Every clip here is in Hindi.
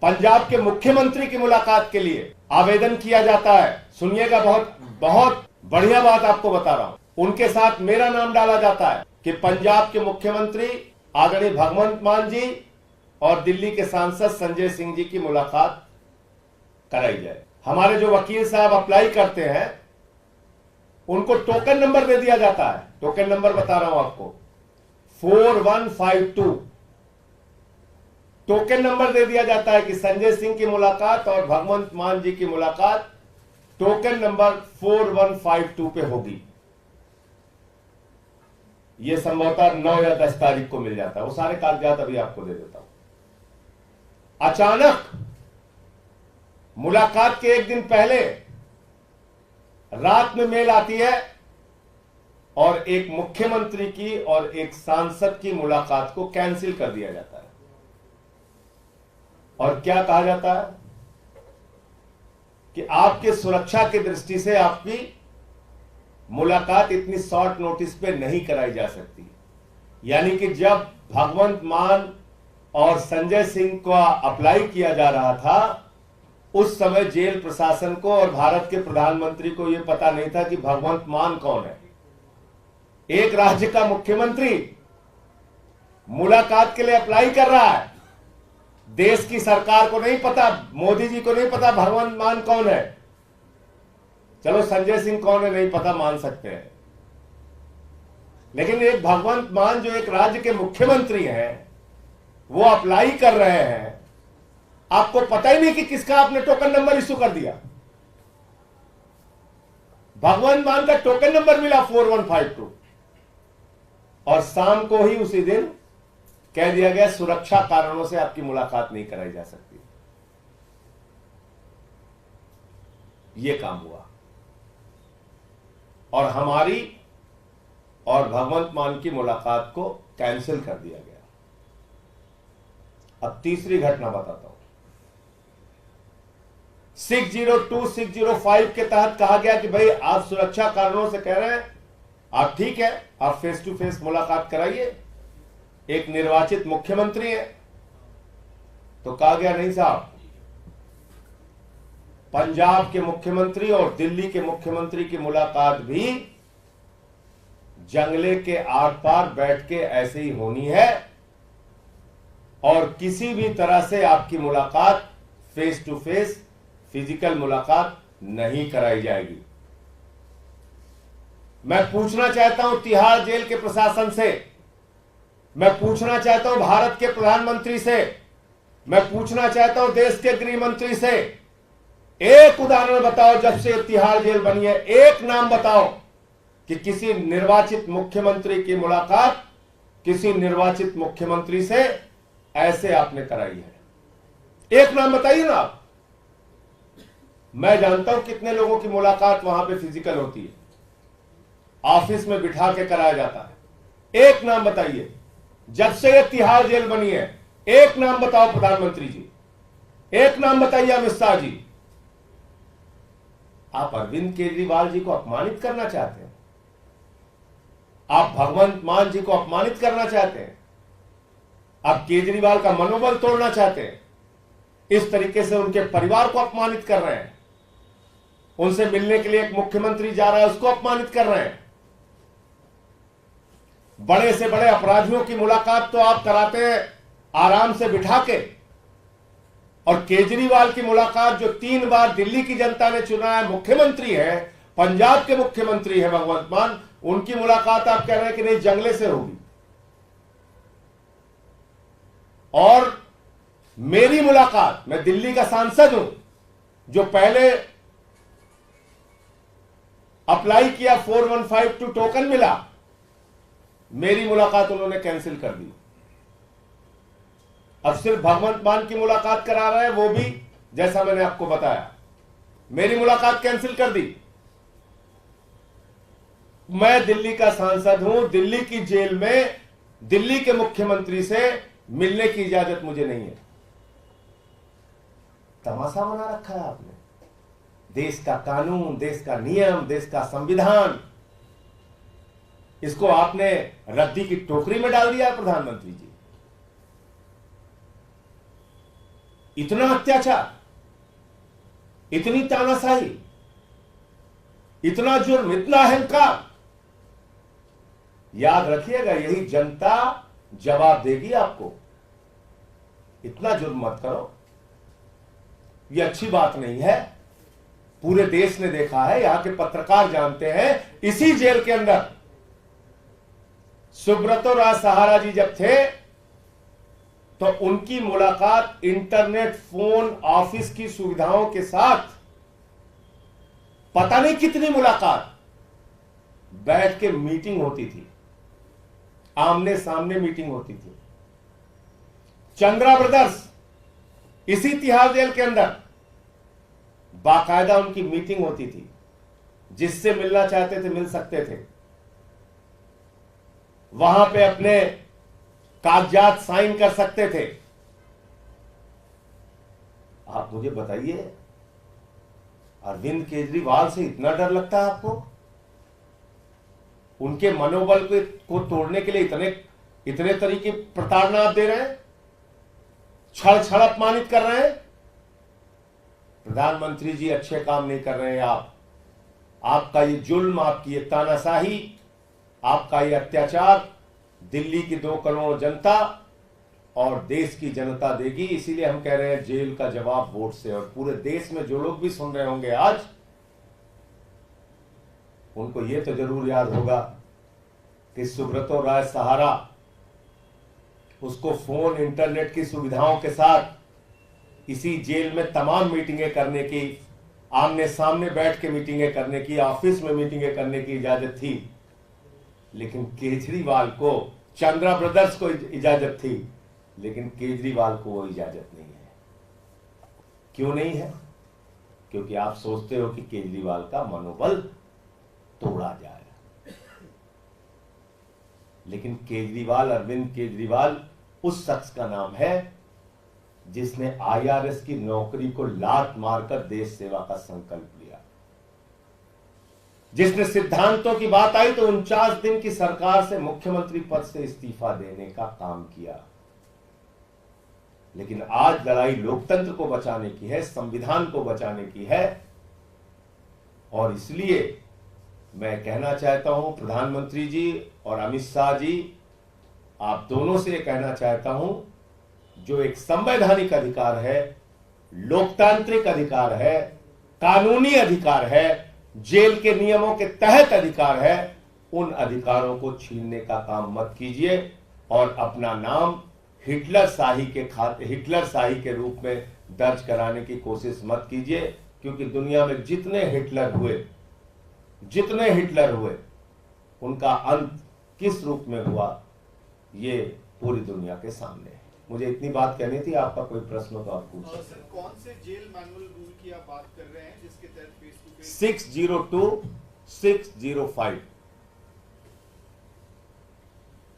पंजाब के मुख्यमंत्री की मुलाकात के लिए आवेदन किया जाता है। सुनिएगा, बहुत बहुत बढ़िया बात आपको बता रहा हूं। उनके साथ मेरा नाम डाला जाता है कि पंजाब के मुख्यमंत्री आदरणीय भगवंत मान जी और दिल्ली के सांसद संजय सिंह जी की मुलाकात कराई जाए। हमारे जो वकील साहब अप्लाई करते हैं उनको टोकन नंबर दे दिया जाता है। टोकन नंबर बता रहा हूं आपको, 4152 टोकन नंबर दे दिया जाता है कि संजय सिंह की मुलाकात और भगवंत मान जी की मुलाकात टोकन नंबर 4152 पे होगी। यह संभवतः 9 या 10 तारीख को मिल जाता है। वो सारे कागजात अभी आपको दे देता हूं। अचानक मुलाकात के एक दिन पहले रात में मेल आती है और एक मुख्यमंत्री की और एक सांसद की मुलाकात को कैंसिल कर दिया जाता है। और क्या कहा जाता है कि आपके सुरक्षा की दृष्टि से आपकी मुलाकात इतनी शॉर्ट नोटिस पे नहीं कराई जा सकती। यानी कि जब भगवंत मान और संजय सिंह का अप्लाई किया जा रहा था उस समय जेल प्रशासन को और भारत के प्रधानमंत्री को यह पता नहीं था कि भगवंत मान कौन है। एक राज्य का मुख्यमंत्री मुलाकात के लिए अप्लाई कर रहा है। देश की सरकार को नहीं पता, मोदी जी को नहीं पता भगवंत मान कौन है। चलो संजय सिंह कौन है नहीं पता, मान सकते हैं, लेकिन एक भगवंत मान जो एक राज्य के मुख्यमंत्री हैं वो अप्लाई कर रहे हैं। आपको पता ही नहीं कि किसका आपने टोकन नंबर इश्यू कर दिया। भगवंत मान का टोकन नंबर मिला 4152 और शाम को ही उसी दिन कह दिया गया सुरक्षा कारणों से आपकी मुलाकात नहीं कराई जा सकती। यह काम हुआ और हमारी और भगवंत मान की मुलाकात को कैंसिल कर दिया गया। अब तीसरी घटना बताता हूं। 602, 605 के तहत कहा गया कि भाई आप सुरक्षा कारणों से कह रहे हैं, आप ठीक है, आप फेस टू फेस मुलाकात कराइए। एक निर्वाचित मुख्यमंत्री है। तो कहा गया नहीं साहब, पंजाब के मुख्यमंत्री और दिल्ली के मुख्यमंत्री की मुलाकात भी जंगले के आर पार बैठ के ऐसे ही होनी है और किसी भी तरह से आपकी मुलाकात फेस टू फेस फिजिकल मुलाकात नहीं कराई जाएगी। मैं पूछना चाहता हूं तिहाड़ जेल के प्रशासन से, मैं पूछना चाहता हूं भारत के प्रधानमंत्री से, मैं पूछना चाहता हूं देश के गृह मंत्री से, एक उदाहरण बताओ जब से तिहाड़ जेल बनी है, एक नाम बताओ कि किसी निर्वाचित मुख्यमंत्री की मुलाकात किसी निर्वाचित मुख्यमंत्री से ऐसे आपने कराई है। एक नाम बताइए ना आप। मैं जानता हूं कितने लोगों की मुलाकात वहां पे फिजिकल होती है, ऑफिस में बिठा के कराया जाता है। एक नाम बताइए जब से ये तिहाड़ जेल बनी है, एक नाम बताओ प्रधानमंत्री जी, एक नाम बताइए अमित शाह जी। आप अरविंद केजरीवाल जी को अपमानित करना चाहते हैं, आप भगवंत मान जी को अपमानित करना चाहते हैं, आप केजरीवाल का मनोबल तोड़ना चाहते हैं, इस तरीके से उनके परिवार को अपमानित कर रहे हैं, उनसे मिलने के लिए एक मुख्यमंत्री जा रहा है उसको अपमानित कर रहे हैं। बड़े से बड़े अपराधियों की मुलाकात तो आप कराते हैं आराम से बिठा के, और केजरीवाल की मुलाकात जो 3 बार दिल्ली की जनता ने चुना है, मुख्यमंत्री है, पंजाब के मुख्यमंत्री है भगवंत मान, उनकी मुलाकात आप कह रहे हैं कि नहीं जंगले से होगी। और मेरी मुलाकात, मैं दिल्ली का सांसद हूं जो पहले अप्लाई किया 4152 टोकन मिला, मेरी मुलाकात उन्होंने कैंसिल कर दी। अब सिर्फ भगवंत मान की मुलाकात करा रहे हैं, वो भी जैसा मैंने आपको बताया मेरी मुलाकात कैंसिल कर दी। मैं दिल्ली का सांसद हूं, दिल्ली की जेल में दिल्ली के मुख्यमंत्री से मिलने की इजाजत मुझे नहीं है। तमाशा बना रखा है आपने। देश का कानून, देश का नियम, देश का संविधान, इसको आपने रद्दी की टोकरी में डाल दिया प्रधानमंत्री जी। इतना अत्याचार, इतनी तानाशाही, इतना जुर्म, इतना अहंकार। याद रखिएगा, यही जनता जवाब देगी आपको। इतना जुर्म मत करो, यह अच्छी बात नहीं है। पूरे देश ने देखा है, यहां के पत्रकार जानते हैं, इसी जेल के अंदर सुब्रतो राय सहारा जी जब थे तो उनकी मुलाकात इंटरनेट, फोन, ऑफिस की सुविधाओं के साथ, पता नहीं कितनी मुलाकात, बैठ के मीटिंग होती थी, आमने सामने मीटिंग होती थी। चंद्रा ब्रदर्स इसी तिहाड़ जेल के अंदर बाकायदा उनकी मीटिंग होती थी, जिससे मिलना चाहते थे मिल सकते थे, वहां पे अपने कागजात साइन कर सकते थे। आप मुझे बताइए, अरविंद केजरीवाल से इतना डर लगता है आपको? उनके मनोबल को तोड़ने के लिए इतने तरीके प्रताड़ना आप दे रहे हैं, छड़ छड़ अपमानित कर रहे हैं। प्रधानमंत्री जी, अच्छे काम नहीं कर रहे हैं आप। आपका ये जुल्म, आपकी ये तानाशाही, आपका ये अत्याचार दिल्ली की 2 करोड़ जनता और देश की जनता देगी। इसीलिए हम कह रहे हैं जेल का जवाब वोट से। और पूरे देश में जो लोग भी सुन रहे होंगे आज, उनको ये तो जरूर याद होगा कि सुब्रतो राय सहारा, उसको फोन, इंटरनेट की सुविधाओं के साथ इसी जेल में तमाम मीटिंगें करने की, आमने सामने बैठ के मीटिंगें करने की, ऑफिस में मीटिंगें करने की इजाजत थी। लेकिन केजरीवाल को, चंद्रा ब्रदर्स को इजाजत थी, लेकिन केजरीवाल को वो इजाजत नहीं है। क्यों नहीं है? क्योंकि आप सोचते हो कि केजरीवाल का मनोबल तोड़ा जाए। लेकिन केजरीवाल, अरविंद केजरीवाल उस शख्स का नाम है जिसने IRS की नौकरी को लात मारकर देश सेवा का संकल्प लिया, जिसने सिद्धांतों की बात आई तो 49 दिन की सरकार से मुख्यमंत्री पद से इस्तीफा देने का काम किया। लेकिन आज लड़ाई लोकतंत्र को बचाने की है, संविधान को बचाने की है। और इसलिए मैं कहना चाहता हूं प्रधानमंत्री जी और अमित शाह जी, आप दोनों से कहना चाहता हूं, जो एक संवैधानिक अधिकार है, लोकतांत्रिक अधिकार है, कानूनी अधिकार है, जेल के नियमों के तहत अधिकार है, उन अधिकारों को छीनने का काम मत कीजिए और अपना नाम हिटलर शाही के रूप में दर्ज कराने की कोशिश मत कीजिए। क्योंकि दुनिया में जितने हिटलर हुए उनका अंत किस रूप में हुआ, ये पूरी दुनिया के सामने है। मुझे इतनी बात कहनी थी। आपका कोई प्रश्न हो तो आप पूछ सकते हैं। कौन से जेल मैनुअल रूल की आप बात कर रहे हैं जिसके तहत फेस टू फेस? 602, 605।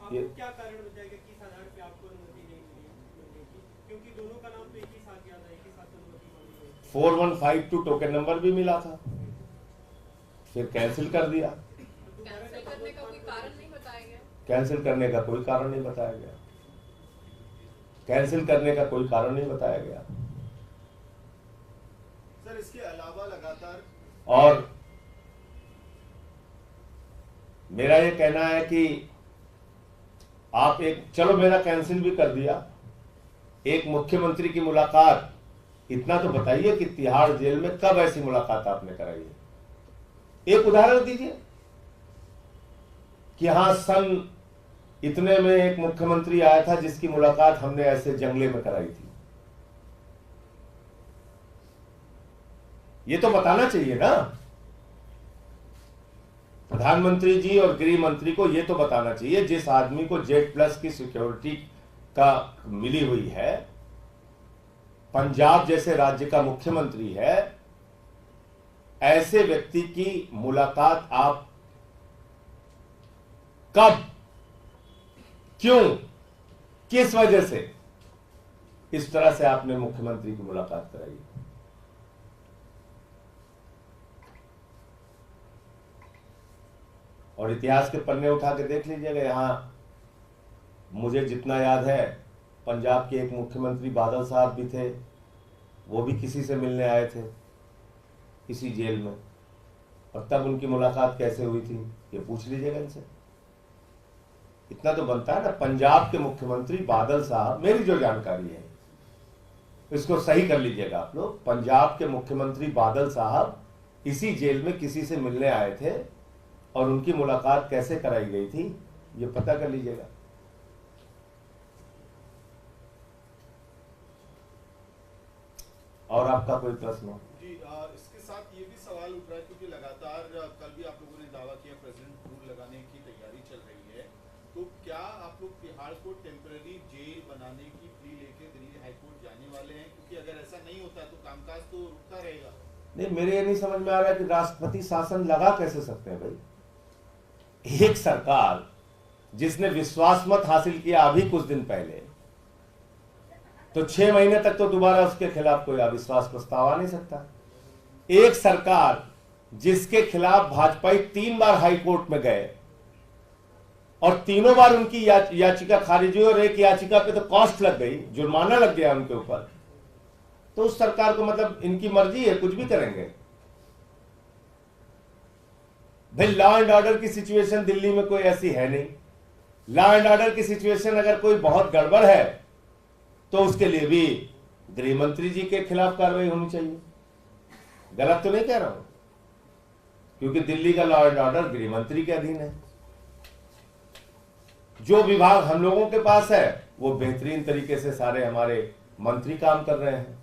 आपको क्या कारण बताएगा कि किस आधार पे आपको अनुमति नहीं मिली? क्योंकि दोनों का नाम तो एक ही साथ याद है, एक ही साथ अनुमति मांगी गई। 4152 टोकन नंबर भी मिला था, फिर कैंसिल कर दिया। कैंसिल करने का कोई कारण नहीं बताया गया। कैंसिल करने का कोई कारण नहीं बताया गया। कैंसिल करने का कोई कारण नहीं बताया गया। सर, इसके अलावा लगातार, और मेरा ये कहना है कि आप चलो मेरा कैंसिल भी कर दिया, एक मुख्यमंत्री की मुलाकात, इतना तो बताइए कि तिहाड़ जेल में कब ऐसी मुलाकात आपने कराई है? एक उदाहरण दीजिए कि हां, सन इतने में एक मुख्यमंत्री आया था जिसकी मुलाकात हमने ऐसे जंगले में कराई थी। ये तो बताना चाहिए ना प्रधानमंत्री जी और गृह मंत्री को। ये तो बताना चाहिए, जिस आदमी को Z+ की सिक्योरिटी का मिली हुई है, पंजाब जैसे राज्य का मुख्यमंत्री है, ऐसे व्यक्ति की मुलाकात आप कब, क्यों, किस वजह से इस तरह से आपने मुख्यमंत्री की मुलाकात कराई? और इतिहास के पन्ने उठा के देख लीजिएगा। यहां मुझे जितना याद है, पंजाब के एक मुख्यमंत्री बादल साहब भी थे, वो भी किसी से मिलने आए थे इसी जेल में, और तब उनकी मुलाकात कैसे हुई थी ये पूछ लीजिएगा इनसे। इतना तो बनता है ना। पंजाब के मुख्यमंत्री बादल साहब, मेरी जो जानकारी है इसको सही कर लीजिएगा आप लोग, पंजाब के मुख्यमंत्री बादल साहब इसी जेल में किसी से मिलने आए थे और उनकी मुलाकात कैसे कराई गई थी ये पता कर लीजिएगा। और आपका कोई प्रश्न हो? जी इसके साथ ये भी सवाल उठ रहा है क्योंकि लगातार कल भी आप लोगों ने दावा किया प्रेसिडेंट रूल लगाने की तैयारी चल रही है, तो क्या आप लोग तिहाड़ को टेम्पररी जेल बनाने की प्ली लेके दिल्ली हाईकोर्ट जाने वाले हैं? क्योंकि अगर ऐसा नहीं होता तो कामकाज तो रुकता रहेगा। नहीं, मेरे ये नहीं समझ में आ रहा है कि राष्ट्रपति शासन लगा कैसे सकते हैं भाई। एक सरकार जिसने विश्वास मत हासिल किया अभी कुछ दिन पहले, तो 6 महीने तक तो दोबारा उसके खिलाफ कोई अविश्वास प्रस्ताव आ नहीं सकता। एक सरकार जिसके खिलाफ भाजपाई 3 बार हाई कोर्ट में गए और तीनों बार उनकी याचिका खारिज हुई और एक याचिका पे तो कॉस्ट लग गई, जुर्माना लग गया उनके ऊपर, तो उस सरकार को मतलब इनकी मर्जी है, कुछ भी करेंगे भाई। लॉ एंड ऑर्डर की सिचुएशन दिल्ली में कोई ऐसी है नहीं। लॉ एंड ऑर्डर की सिचुएशन अगर कोई बहुत गड़बड़ है तो उसके लिए भी गृह मंत्री जी के खिलाफ कार्रवाई होनी चाहिए। गलत तो नहीं कह रहा हूं, क्योंकि दिल्ली का लॉ एंड ऑर्डर गृह मंत्री के अधीन है। जो विभाग हम लोगों के पास है वो बेहतरीन तरीके से सारे हमारे मंत्री काम कर रहे हैं।